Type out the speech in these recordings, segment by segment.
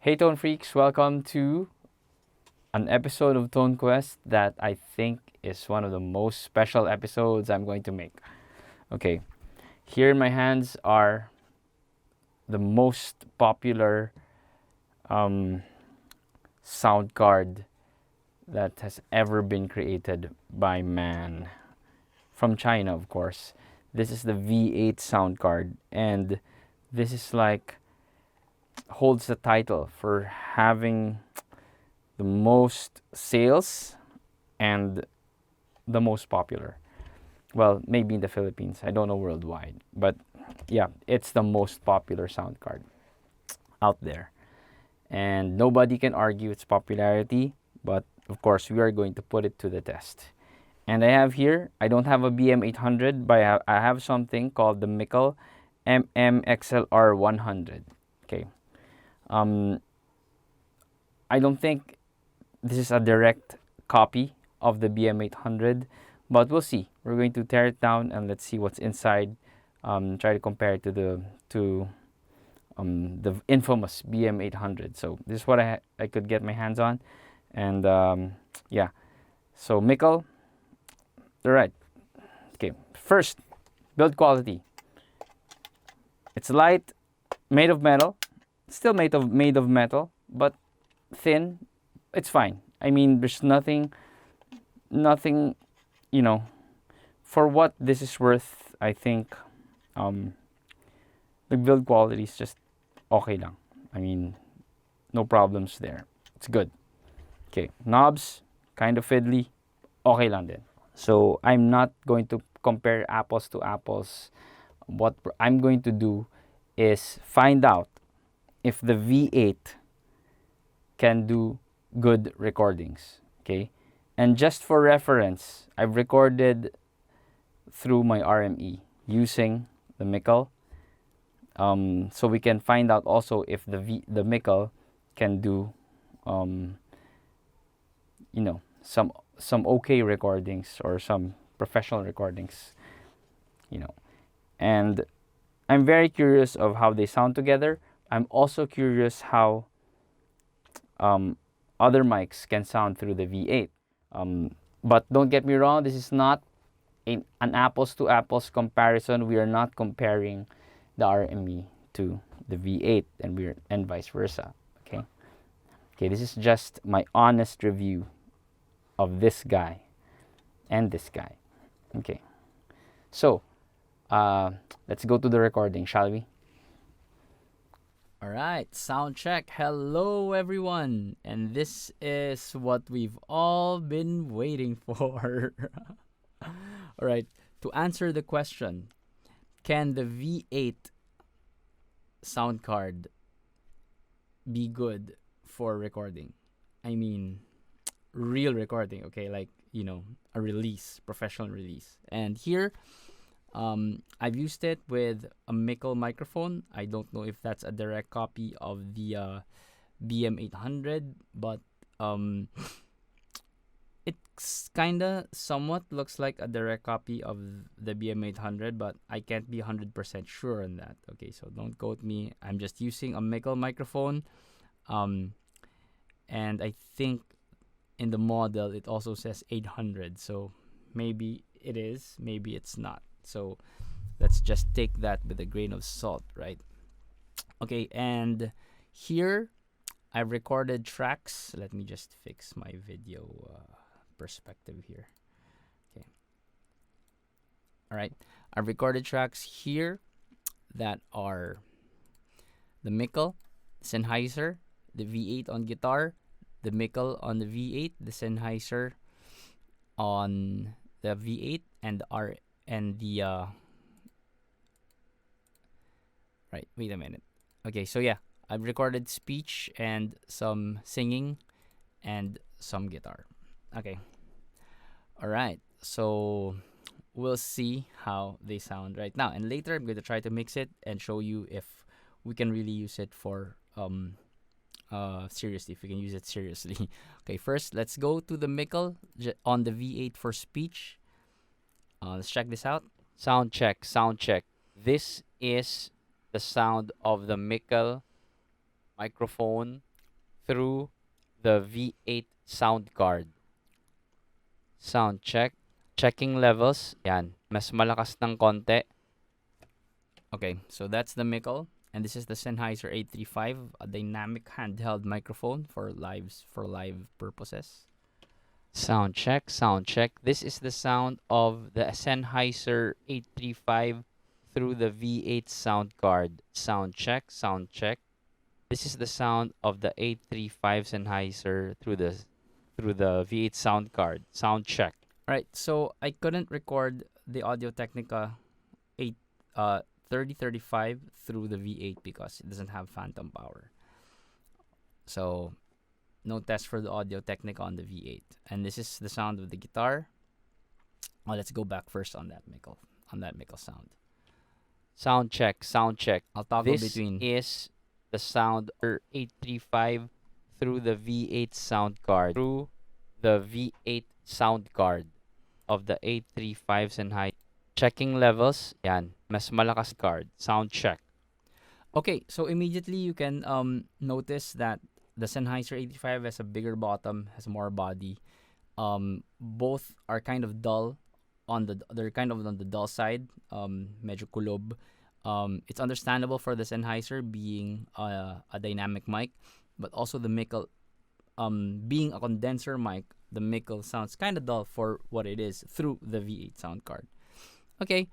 Hey Tone Freaks, welcome to an episode of Tone Quest that I think is one of the most special episodes I'm going to make. Okay, here in my hands are the most popular sound card that has ever been created by man. From China, of course. This is the V8 sound card, and this is like holds the title for having the most sales and the most popular. Well, maybe in the Philippines. I don't know worldwide. But yeah, it's the most popular sound card out there. And nobody can argue its popularity. But of course, we are going to put it to the test. And I have here, I don't have a BM800, but I have something called the Mickle MMXLR100. Okay. I don't think this is a direct copy of the BM800, but we'll see. We're going to tear it down and let's see what's inside. Try to compare it to the infamous BM800. So this is what I could get my hands on, and yeah. So Mickle, all right. Okay, first, build quality. It's light, made of metal, still made of metal, but thin. It's fine. I mean, there's nothing, you know, for what this is worth. I think the build quality is just okay lang. I mean, no problems there. It's good. Okay, knobs, kind of fiddly, okay lang din. So I'm not going to compare apples to apples. What I'm going to do is find out if the V8 can do good recordings. Okay, and just for reference, I've recorded through my RME using the Mickle. So we can find out also if the Mickle can do, some okay recordings or some professional recordings, And I'm very curious of how they sound together. I'm also curious how other mics can sound through the V8. But don't get me wrong, this is not an apples to apples comparison. We are not comparing the RME to the V8 and vice versa. Okay, this is just my honest review of this guy and this guy. Okay, so let's go to the recording, shall we? All right, sound check. Hello, everyone. And this is what we've all been waiting for. All right, to answer the question, can the V8 sound card be good for recording? I mean, real recording, okay? Like, a release, professional release. And here, I've used it with a Mickle microphone. I don't know if that's a direct copy of the BM800, but it's kinda somewhat looks like a direct copy of the BM800, but I can't be 100% sure on that. Okay, so don't quote me. I'm just using a Mickle microphone, and I think in the model it also says 800. So maybe it is, maybe it's not. So let's just take that with a grain of salt, right? Okay, and here I've recorded tracks. Let me just fix my video perspective here. Okay. All right. I've recorded tracks here that are the Mickle, Sennheiser, the V8 on guitar, the Mickle on the V8, the Sennheiser on the V8, and the right, wait a minute. Okay, so yeah, I've recorded speech and some singing and some guitar. Okay. All right. So we'll see how they sound right now, and later I'm going to try to mix it and show you if we can really use it for seriously, if we can use it seriously. Okay, first let's go to the Mickle on the V8 for speech. Let's check this out. Sound check, sound check. This is the sound of the Mickle microphone through the V8 sound card. Sound check. Checking levels. Yan. Mas malakas ng konti. Okay, so that's the Mickle. And this is the Sennheiser 835, a dynamic handheld microphone for live purposes. Sound check, sound check. This is the sound of the Sennheiser 835 through the V8 sound card. Sound check, sound check. This is the sound of the 835 Sennheiser through the V8 sound card. Sound check. Right, so I couldn't record the Audio Technica 8 3035 through the V8 because it doesn't have phantom power. So no test for the Audio Technica on the V8. And this is the sound of the guitar. Oh, let's go back first on that Mickle sound. Sound check, sound check. I'll toggle between. This is the sound of 835 through the V8 sound card. Through the V8 sound card of the 835 Sennheiser. Checking levels. Yan. Mas malakas card. Sound check. Okay, so immediately you can notice that the Sennheiser 85 has a bigger bottom, has more body. Both are kind of dull they're kind of on the dull side. Medyo kulob. It's understandable for the Sennheiser being a dynamic mic, but also the Mickle being a condenser mic, the Mickle sounds kind of dull for what it is through the V8 sound card. Okay,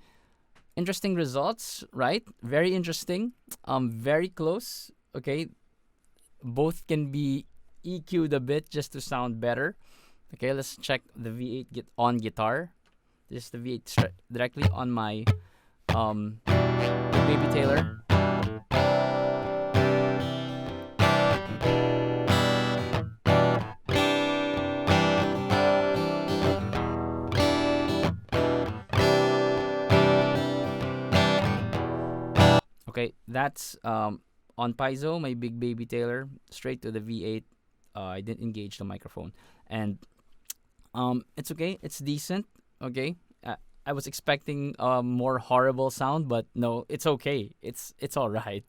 interesting results, right? Very interesting. Very close. Okay, both can be EQ'd a bit just to sound better. Okay, let's check the V8 on guitar. This is the V8 directly on my Baby Taylor. Okay, that's on piezo, my big Baby Taylor, straight to the V8. I didn't engage the microphone, and it's okay. It's decent. Okay, I was expecting a more horrible sound, but no, it's okay. It's all right.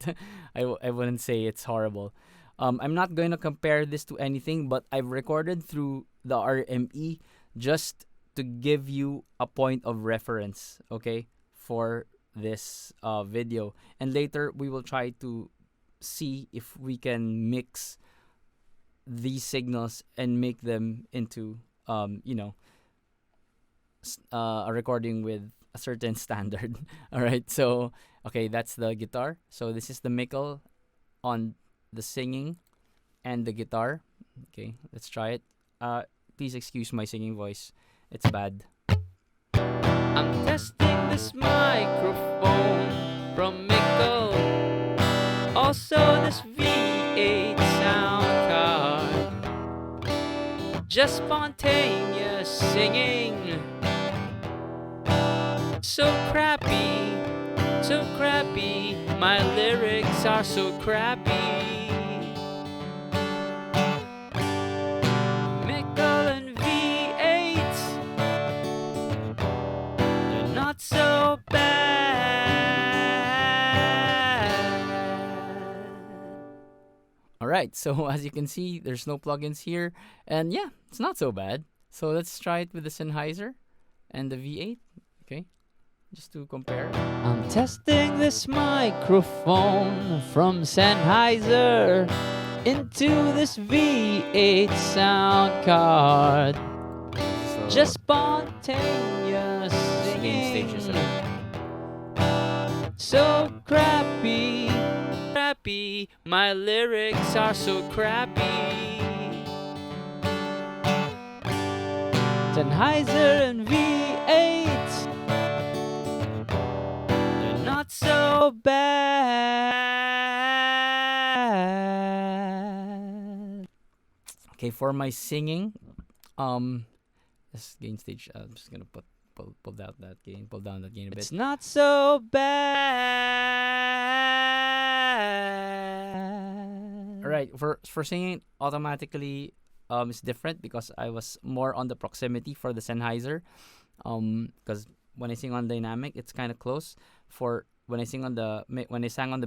I wouldn't say it's horrible. I'm not going to compare this to anything, but I've recorded through the RME just to give you a point of reference. Okay, for this video, and later we will try to see if we can mix these signals and make them into a recording with a certain standard. All right, so okay, that's the guitar. So this is the Mickle on the singing and the guitar. Okay, let's try it. Please excuse my singing voice, it's bad. I'm testing this microphone from Mickle, also this V8 sound card. Just spontaneous singing, so crappy, my lyrics are so crappy. Mickle and V8, they're not so bad. Alright, so as you can see, there's no plugins here, and yeah, it's not so bad. So let's try it with the Sennheiser and the V8, okay? Just to compare. I'm testing this microphone from Sennheiser into this V8 sound card. So just spontaneous singing, so crappy, my lyrics are so crappy. Sennheiser and V8, they're not so bad. Okay, for my singing, this gain stage, I'm just gonna pull down that gain a bit. It's not so bad. Alright, for singing, automatically it's different because I was more on the proximity for the Sennheiser. Because when I sing on dynamic, it's kind of close. For when I sang on the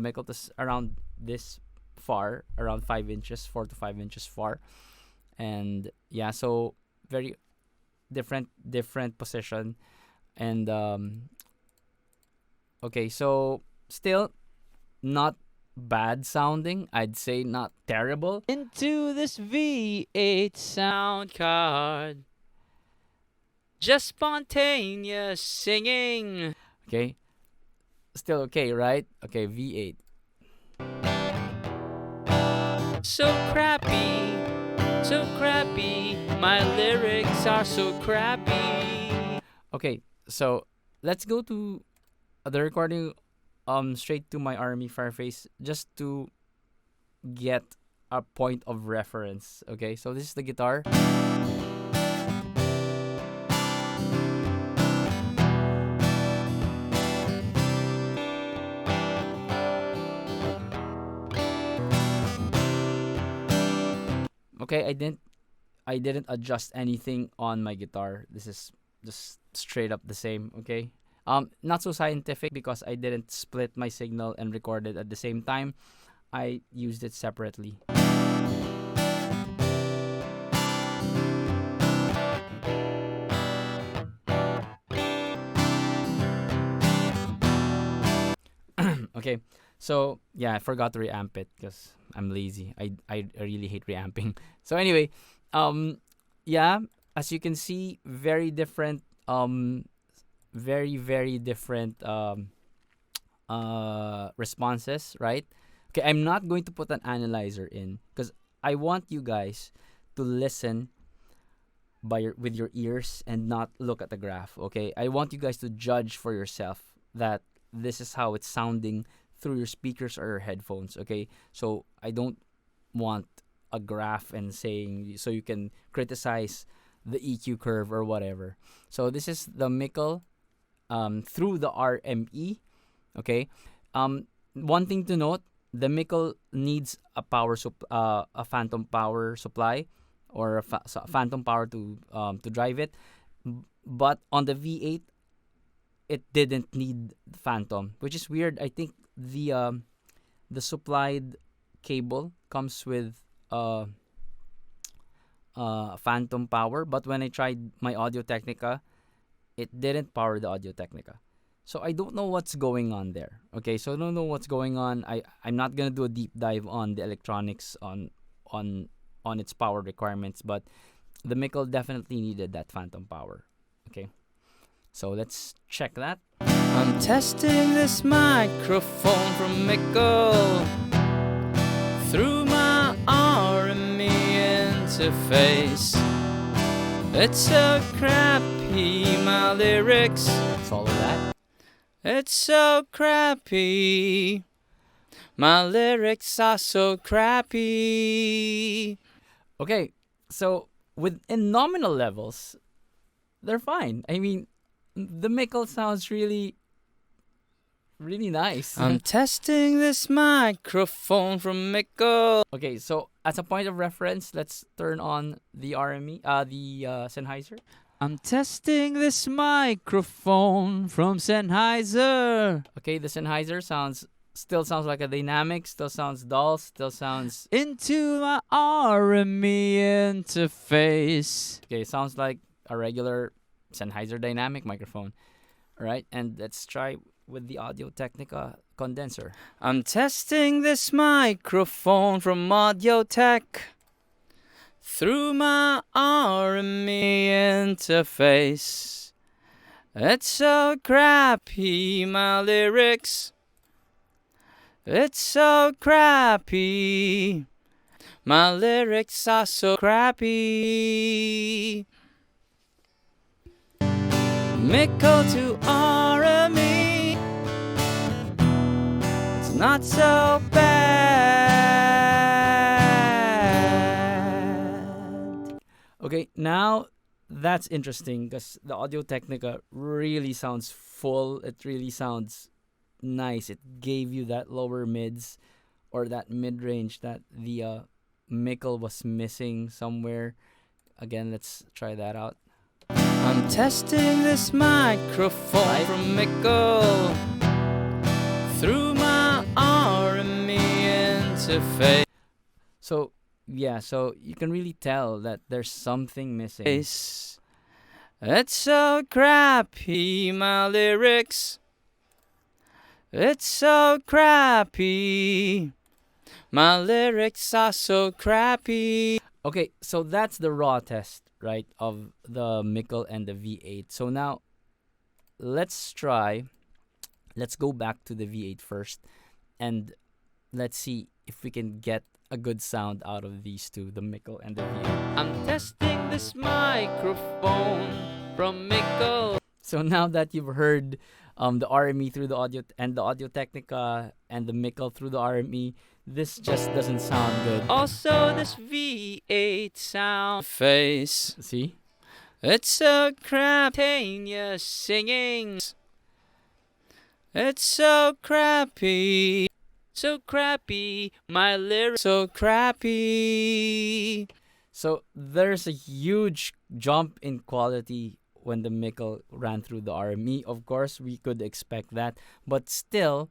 Mickle, around this far, around 5 inches, 4 to 5 inches far. And yeah, so very different position. And okay, so still not bad sounding. I'd say not terrible. Into this V8 sound card, just spontaneous singing. Okay, still okay, right? Okay, V8. So crappy, my lyrics are so crappy. Okay, so let's go to the recording straight to my RME Fireface just to get a point of reference. Okay, so this is the guitar. Okay, I didn't adjust anything on my guitar. This is just straight up the same, okay? Not so scientific because I didn't split my signal and record it at the same time. I used it separately. Okay, so yeah, I forgot to reamp it because I'm lazy. I really hate reamping. So anyway, yeah, as you can see, very different, very different responses, right? Okay, I'm not going to put an analyzer in because I want you guys to listen with your ears and not look at the graph. Okay, I want you guys to judge for yourself that this is how it's sounding through your speakers or your headphones. Okay, so I don't want a graph and saying so you can criticize the EQ curve or whatever. So this is the Mickle through the RME. Okay, one thing to note: the Mickle needs a a phantom power supply or a phantom power to drive it. But on the V8, it didn't need phantom, which is weird. I think the supplied cable comes with phantom power, but when I tried my Audio Technica, it didn't power the Audio Technica. So I don't know what's going on there. Okay, so I don't know what's going on. I'm not gonna do a deep dive on the electronics on its power requirements, but the Mickle definitely needed that phantom power. Okay, so let's check that. I'm testing this microphone from Mickle through my RME interface. It's so crappy, my lyrics. Follow that. It's so crappy. My lyrics are so crappy. Okay, so in nominal levels, they're fine. I mean, the Mickle sounds really nice. I'm testing this microphone from Mickle. Okay, so as a point of reference, let's turn on the RME, the Sennheiser. I'm testing this microphone from Sennheiser. Okay, the Sennheiser still sounds like a dynamic, still sounds dull, still sounds into my RME interface. Okay, sounds like a regular Sennheiser dynamic microphone. All right, and let's try with the Audio Technica condenser. I'm testing this microphone from Audio Tech through my RME interface. It's so crappy, my lyrics. It's so crappy. My lyrics are so crappy. Mickle to RME, it's not so bad. Okay, now that's interesting because the Audio Technica really sounds full. It really sounds nice. It gave you that lower mids or that mid range that the Mickle was missing somewhere. Again, let's try that out. I'm testing this microphone from Mickle through my RME face. So yeah, so you can really tell that there's something missing. It's so crappy, my lyrics. It's so crappy. My lyrics are so crappy. Okay, so that's the raw test, right, of the Mickle and the V8. So now let's go back to the V8 first, and let's see if we can get a good sound out of these two, the Mickle and the V8. I'm testing this microphone from Mickle. So now that you've heard the RME through the audio and the Audio Technica and the Mickle through the RME, this just doesn't sound good. Also, this V8 sound face. See? It's so crappy singing. It's so crappy. So crappy. My lyrics so crappy. So there's a huge jump in quality when the Mickle ran through the RME. Of course, we could expect that. But still,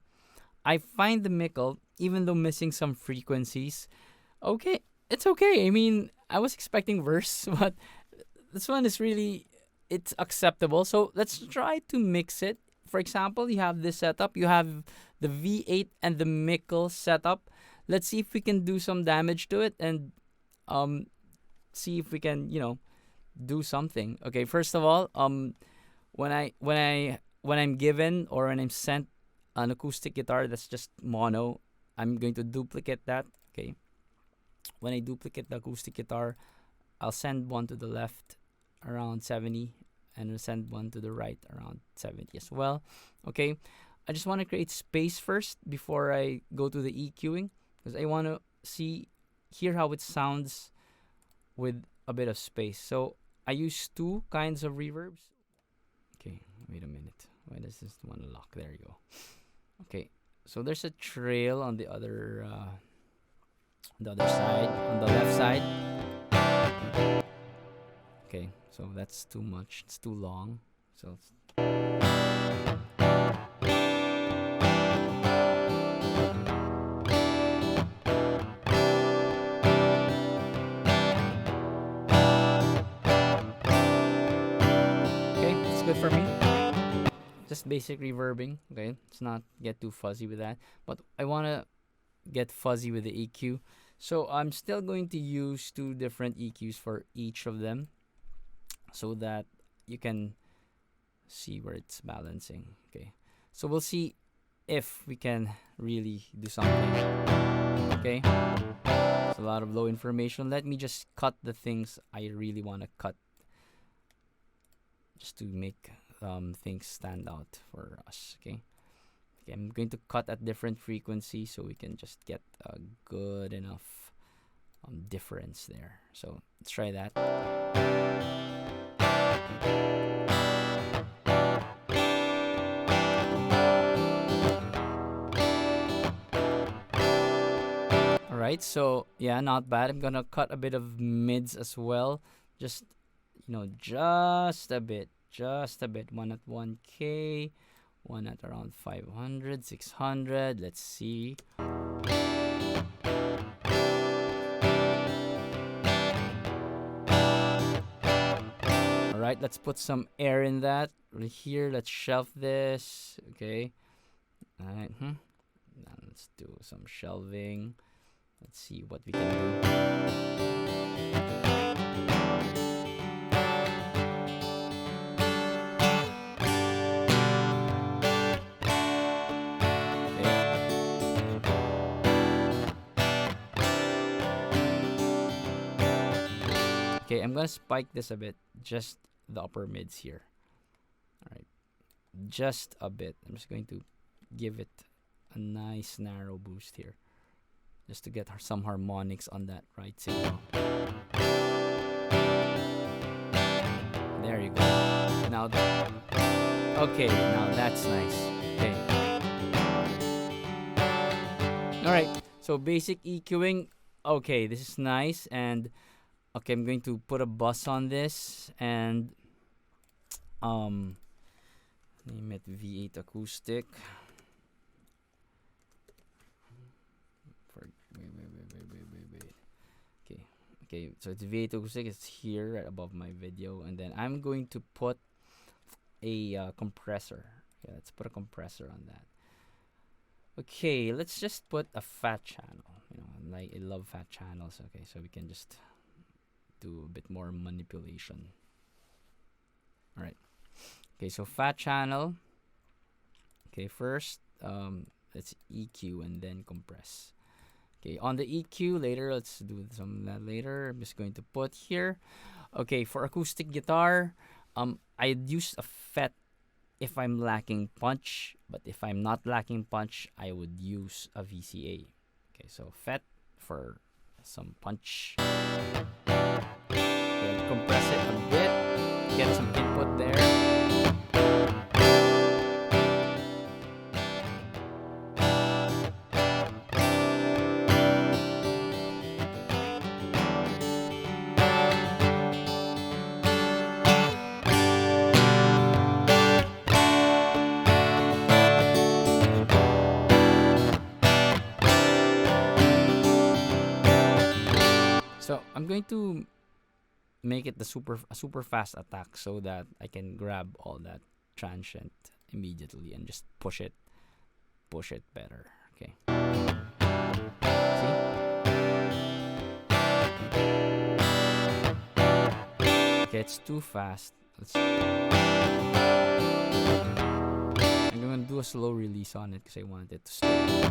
I find the Mickle, even though missing some frequencies, okay, it's okay. I mean, I was expecting worse, but this one is really, it's acceptable. So let's try to mix it. For example, you have this setup. You have the V8 and the Mickle setup. Let's see if we can do some damage to it and see if we can, do something. Okay, first of all, when I'm given or when I'm sent an acoustic guitar that's just mono, I'm going to duplicate that. Okay, when I duplicate the acoustic guitar, I'll send one to the left around 70 and I'll send one to the right around 70 as well. Okay, I just want to create space first before I go to the EQing, because I want to hear how it sounds with a bit of space. So I use two kinds of reverbs. Okay, wait a minute. Why does this one lock? There you go. Okay, so there's a trail on the other side, on the left side. Okay, so that's too much. It's too long. So good for me. Just basic reverbing. Okay, let's not get too fuzzy with that. But I want to get fuzzy with the EQ. So I'm still going to use two different EQs for each of them so that you can see where it's balancing. Okay, so we'll see if we can really do something. Okay, it's a lot of low information. Let me just cut the things I really want to cut, just to make things stand out for us. Okay, I'm going to cut at different frequencies so we can just get a good enough difference there. So let's try that. Alright, so yeah, not bad. I'm gonna cut a bit of mids as well. Just just a bit. One at 1K, one at around 500, 600. Let's see. Alright, let's put some air in that. Right here, let's shelf this. Okay. Alright. Now let's do some shelving. Let's see what we can do. Okay, I'm gonna spike this a bit, just the upper mids here. Alright, just a bit. I'm just going to give it a nice narrow boost here, just to get some harmonics on that right signal. There you go. Now, okay, now that's nice. Okay. Alright, so basic EQing. Okay, this is nice. And okay, I'm going to put a bus on this and name it V8 acoustic. Okay, so it's V8 acoustic. It's here right above my video, and then I'm going to put a compressor. Okay, let's put a compressor on that. Okay, let's just put a fat channel. Like I love fat channels. Okay, so we can just do a bit more manipulation. All right. Okay, so fat channel. Okay, first let's EQ and then compress. Okay, on the EQ later, let's do some of that later. I'm just going to put here. Okay, for acoustic guitar, I'd use a FET if I'm lacking punch, but if I'm not lacking punch, I would use a VCA. Okay, so FET for some punch. Okay, compress it a bit, get some input there. So I'm going to make it a super fast attack so that I can grab all that transient immediately and just push it better. Okay. See? Okay, it's too fast. I'm gonna do a slow release on it because I wanted it to stay.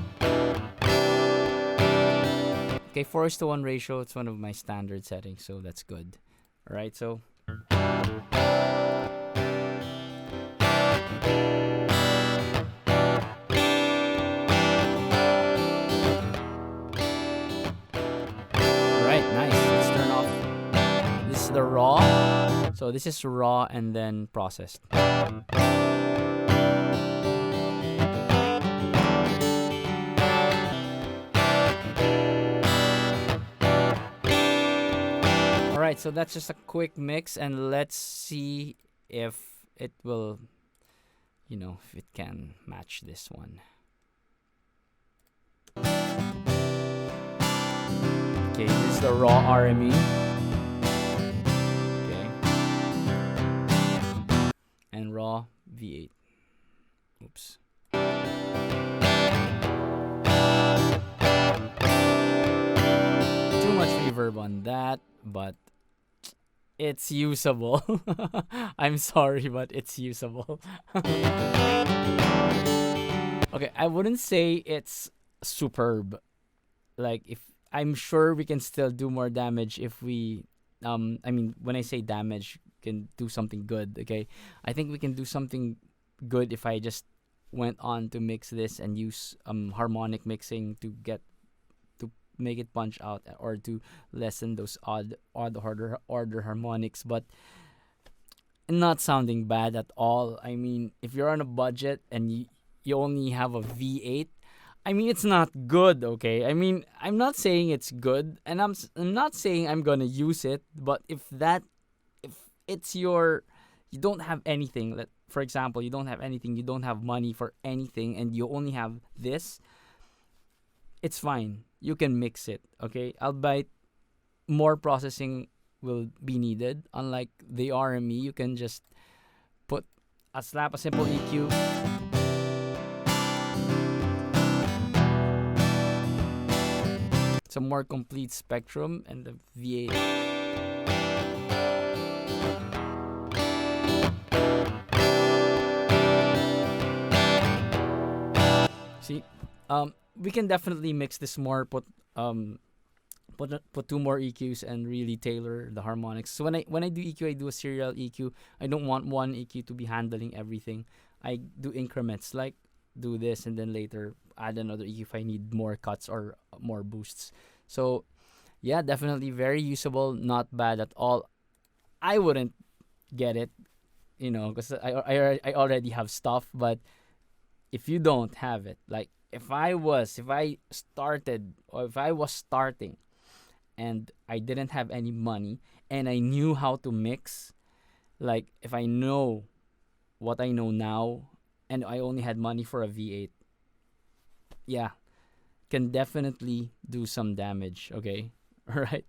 Okay, 4:1 ratio. It's one of my standard settings, so that's good. All right, so. Alright, nice. Let's turn off. This is the raw. So this is raw and then processed. Alright, so that's just a quick mix, and let's see if it will, if it can match this one. Okay, this is the raw RME. Okay. And raw V8. Oops. Too much reverb on that, but it's usable. I'm sorry, but it's usable. Okay, I wouldn't say it's superb. Like, if I'm sure we can still do more damage if we when I say damage, can do something good, okay? I think we can do something good if I just went on to mix this and use harmonic mixing to make it punch out, or to lessen those odd order harmonics, but not sounding bad at all. I mean, if you're on a budget and you only have a V8, I mean, it's not good, okay? I mean, I'm not saying it's good, and I'm not saying I'm gonna use it, but if it's you don't have anything, for example, you don't have anything, you don't have money for anything, and you only have this, it's fine. You can mix it, okay? Albeit more processing will be needed. Unlike the RME, you can just slap a simple EQ. It's a more complete spectrum, and the V8. See, we can definitely mix this more. Put two more EQs and really tailor the harmonics. So when I do EQ, I do a serial EQ. I don't want one EQ to be handling everything. I do increments, like do this and then later add another EQ if I need more cuts or more boosts. So yeah, definitely very usable, not bad at all. I wouldn't get it, because I already have stuff. But if you don't have it, like if I was starting and I didn't have any money and I knew how to mix, like if I know what I know now and I only had money for a V8, yeah, can definitely do some damage, okay? All right.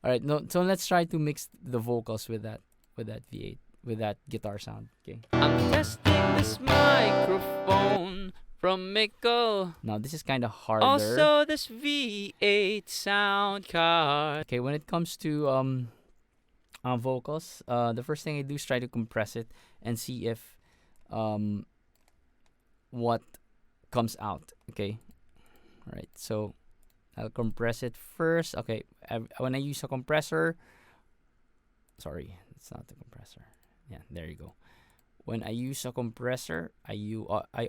All right, no. So let's try to mix the vocals with that V8 with that guitar sound. Okay. I'm testing this microphone from Mickle. Now this is kind of harder. Also, this V8 sound card. Okay, when it comes to vocals, the first thing I do is try to compress it and see if what comes out. Okay. All right. So I'll compress it first. Okay. When I use a compressor, sorry, it's not the compressor. Yeah, there you go. When I use a compressor, I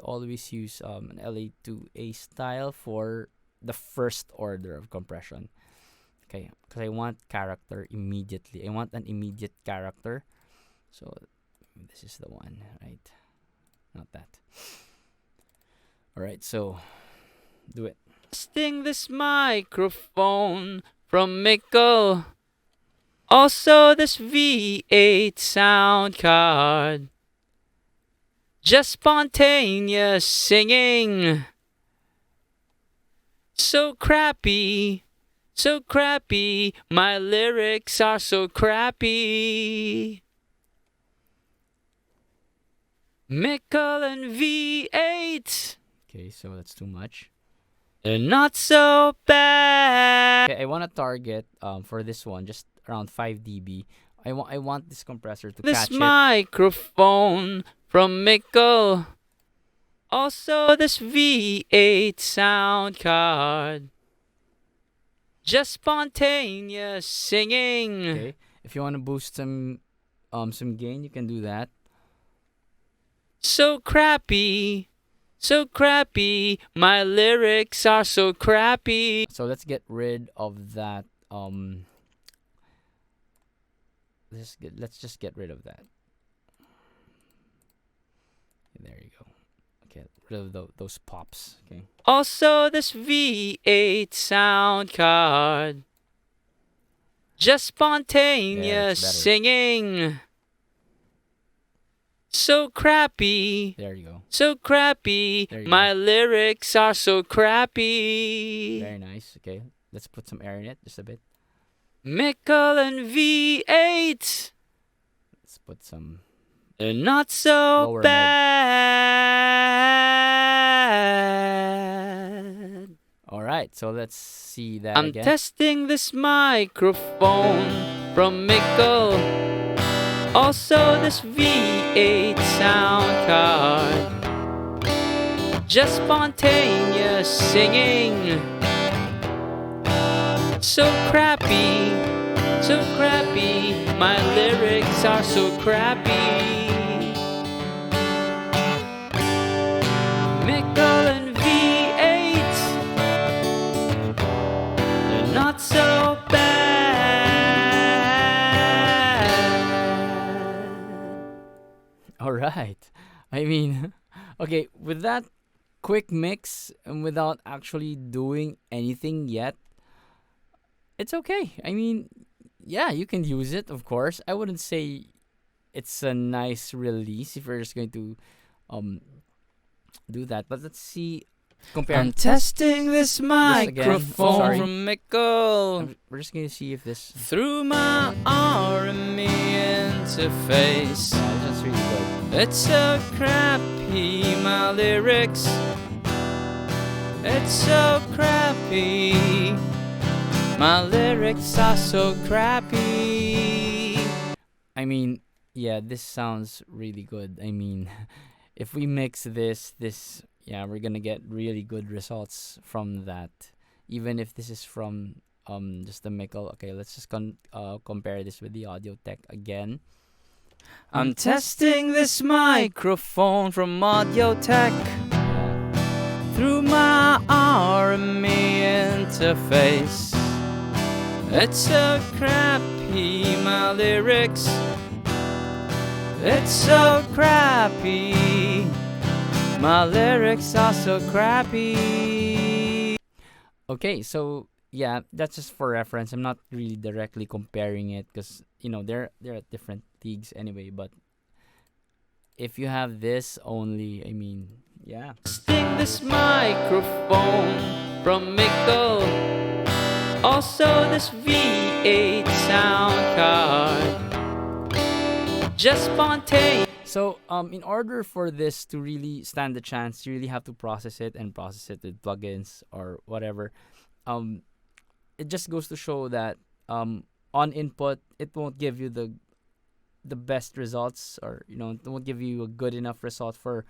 always use an LA2A style for the first order of compression. Okay, because I want character immediately. I want an immediate character. So this is the one, right? Not that. All right, so do it. Testing this microphone from Mickle. Also, this V8 sound card. Just spontaneous singing. So crappy, so crappy. My lyrics are so crappy. Mickle and V8. Okay, so that's too much. They're not so bad. Okay, I want to target for this one just around 5 dB. I want this compressor to This catch it. microphone from Mickle. Also, this V8 sound card. Just spontaneous singing. Okay, if you want to boost some gain, you can do that. So crappy, so crappy. My lyrics are so crappy. So let's get rid of that. Let's just get rid of that. There you go. Okay, rid of those pops. Okay. Also, this V8 sound card. Just spontaneous better. singing. So crappy, There you go. so crappy. There you My lyrics are so crappy. Very nice. Okay, let's put some air in it, just a bit. Mickle and V8. Let's put some. They're not so Lower bad. All right, so let's see that I'm again. testing this microphone from Mickle. Also, this V8 sound card. Just spontaneous singing. So crappy, so crappy. My lyrics are so crappy. Mickle and V8. They're not so bad. All right. I mean, okay, with that quick mix and without actually doing anything yet, it's okay. I mean, yeah, you can use it, of course. I wouldn't say it's a nice release if you're just going to do that. But let's see. Compare. I'm testing this microphone Sorry. from Mickle We're just going to see if this. through my RME interface. Yeah, that's really good. It's so crappy, my lyrics. It's so crappy. My lyrics are so crappy. I mean, yeah, this sounds really good. I mean, if we mix this, yeah, we're gonna get really good results from that. Even if this is from just the Mickle. Okay, let's just compare this with the audio tech again. I'm testing this microphone from Audio Tech through my RME interface. It's so crappy, my lyrics. It's so crappy. My lyrics are so crappy. Okay, so yeah, that's just for reference. I'm not really directly comparing it because they're at different leagues anyway. But if you have this only, I mean, yeah. Testing this microphone from Mickle. Also, this V8 sound card, just spontaneous. So, in order for this to really stand the chance, you really have to process it and process it with plugins or whatever. Um, it just goes to show that on input, it won't give you the best results, or it won't give you a good enough result for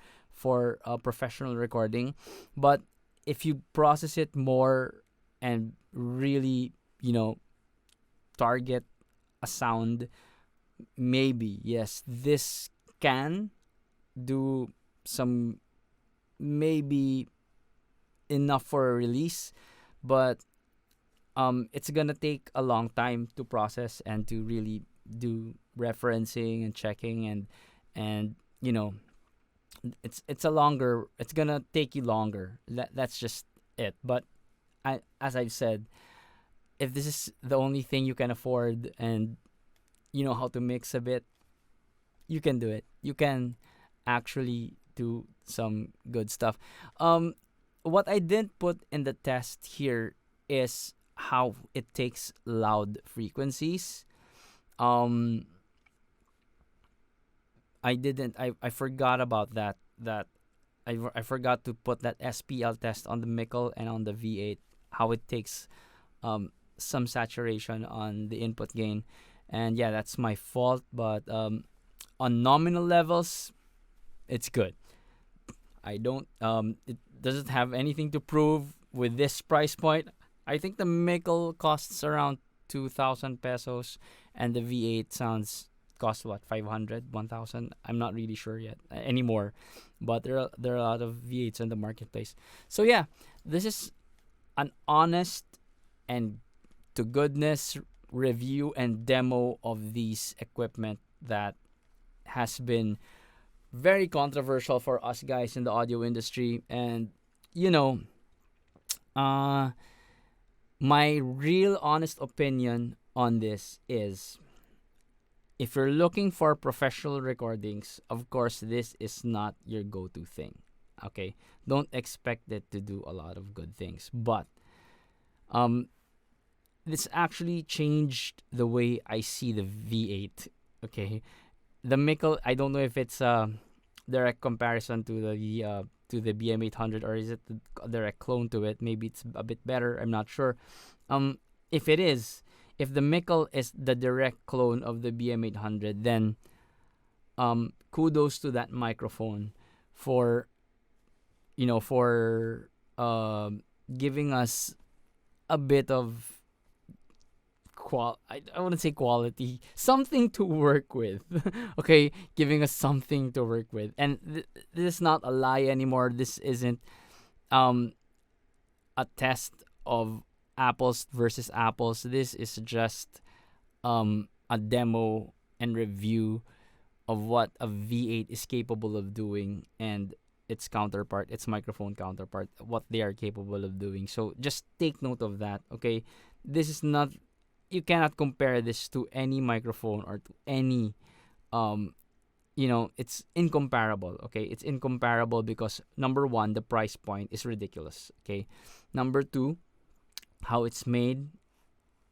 professional recording. But if you process it more and really target a sound, maybe yes, this can do some, maybe enough for a release. But it's gonna take a long time to process and to really do referencing and checking, and it's gonna take you longer. That's just it. But as I've said, if this is the only thing you can afford and you know how to mix a bit, you can do it. You can actually do some good stuff. What I didn't put in the test here is how it takes loud frequencies. Um, I forgot about that. I forgot to put that SPL test on the Mickle and on the V8, how it takes some saturation on the input gain. And yeah, that's my fault. But on nominal levels, it's good. It doesn't have anything to prove with this price point. I think the Mickle costs around 2,000 pesos, and the V8 sounds cost what, 500, 1,000. I'm not really sure yet anymore, but there are a lot of V8s in the marketplace. So yeah, this is an honest and to goodness review and demo of these equipment that has been very controversial for us guys in the audio industry. And you know, uh my real honest opinion on this is, if you're looking for professional recordings, of course this is not your go-to thing. Okay? Don't expect it to do a lot of good things. But this actually changed the way I see the V8. Okay? The Mickle, I don't know if it's a direct comparison to the BM800, or is it a direct clone to it. Maybe it's a bit better. I'm not sure. If it is, if the Mickle is the direct clone of the BM800, then kudos to that microphone for giving us a bit of I wouldn't say quality, something to work with. Okay, giving us something to work with. And this is not a lie anymore. This isn't a test of apples versus apples. This is just a demo and review of what a V8 is capable of doing, and its counterpart, its microphone counterpart, what they are capable of doing. So just take note of that. Okay, this is not, you cannot compare this to any microphone or to any it's incomparable. Okay, it's incomparable because number one, the price point is ridiculous. Okay, number two, how it's made,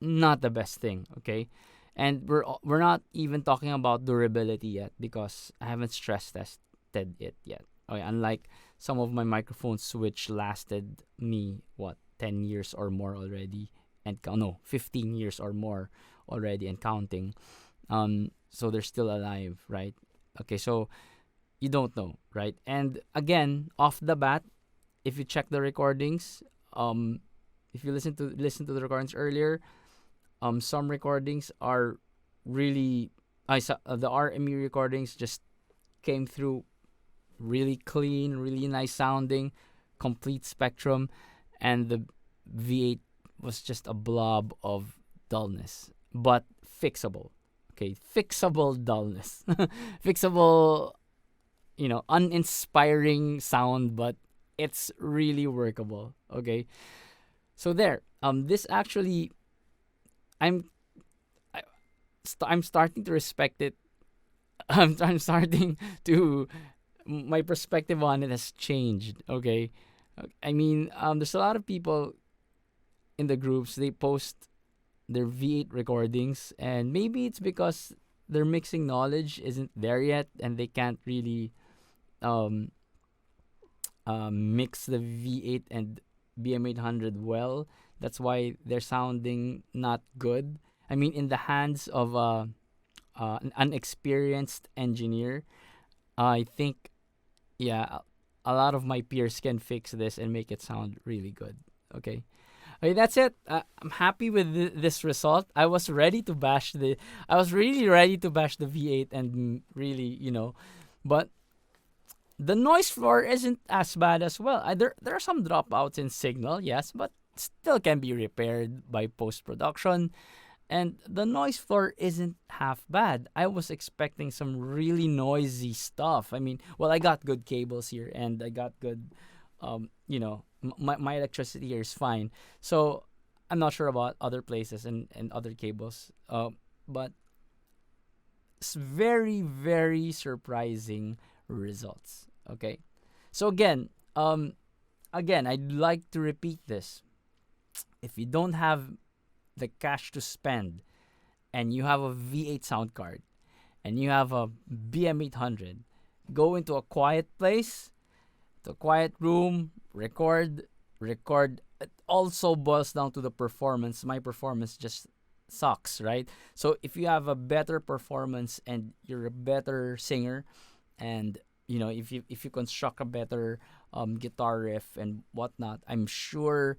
not the best thing. Okay, and we're not even talking about durability yet, because I haven't stress tested it yet. Okay, unlike some of my microphones which lasted me 10 years or more already, and 15 years or more already and counting. So they're still alive, right? Okay, so you don't know, right? And again, off the bat, if you check the recordings, if you listen to the recordings earlier, some recordings are really, the RME recordings just came through really clean, really nice sounding, complete spectrum, and the V8 was just a blob of dullness, but fixable. Okay, fixable dullness, fixable, uninspiring sound, but it's really workable. Okay, so there. This actually, I'm I'm starting to respect it. I'm starting to, my perspective on it has changed. Okay, I mean, there's a lot of people in the groups, they post their V8 recordings, and maybe it's because their mixing knowledge isn't there yet, and they can't really um, mix the V8 and BM800 well. That's why they're sounding not good. I mean, in the hands of an unexperienced engineer, I think, yeah, a lot of my peers can fix this and make it sound really good. Okay. Okay, that's it. I'm happy with this result. I was ready to bash the. I was really ready to bash the V8 and really, but the noise floor isn't as bad as well. There are some dropouts in signal, yes, but still can be repaired by post production. And the noise floor isn't half bad. I was expecting some really noisy stuff. I mean, well, I got good cables here, and I got good, my electricity here is fine. So I'm not sure about other places and other cables. But it's very, very surprising results. Okay. So again, I'd like to repeat this. If you don't have the cash to spend, and you have a V8 sound card, and you have a BM800, go into a quiet place, to a quiet room, record. It also boils down to the performance. My performance just sucks, right? So if you have a better performance and you're a better singer, and if you construct a better guitar riff and whatnot, I'm sure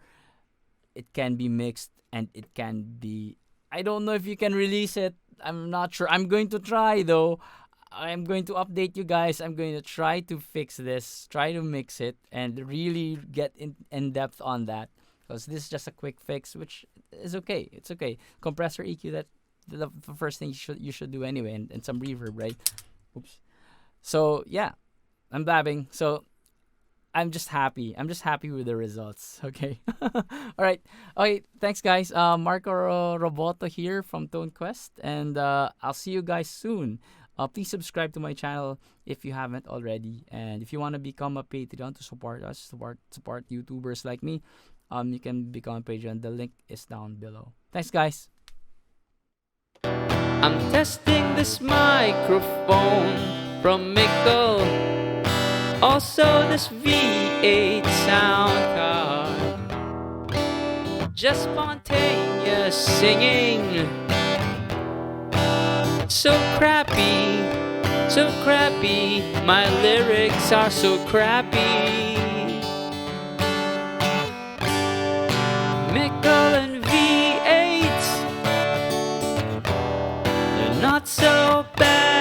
it can be mixed, and it can be. I don't know if you can release it. I'm not sure. I'm going to try though. I'm going to update you guys. I'm going to try to fix this, try to mix it, and really get in depth on that, because this is just a quick fix, which is okay. It's okay. Compressor EQ, that the first thing you should do anyway, and some reverb, right? Oops. So yeah, I'm blabbing. So I'm just happy. I'm just happy with the results. Okay. All right. Okay. Thanks, guys. Marco Roboto here from Tone Quest, and I'll see you guys soon. Please subscribe to my channel if you haven't already, and if you want to become a Patreon to support us, support YouTubers like me, you can become a Patreon. The link is down below. Thanks, guys. I'm testing this microphone from Mickle. Also this V8 sound card. Just spontaneous singing. So crappy, my lyrics are so crappy. Mickle and V8, they're not so bad.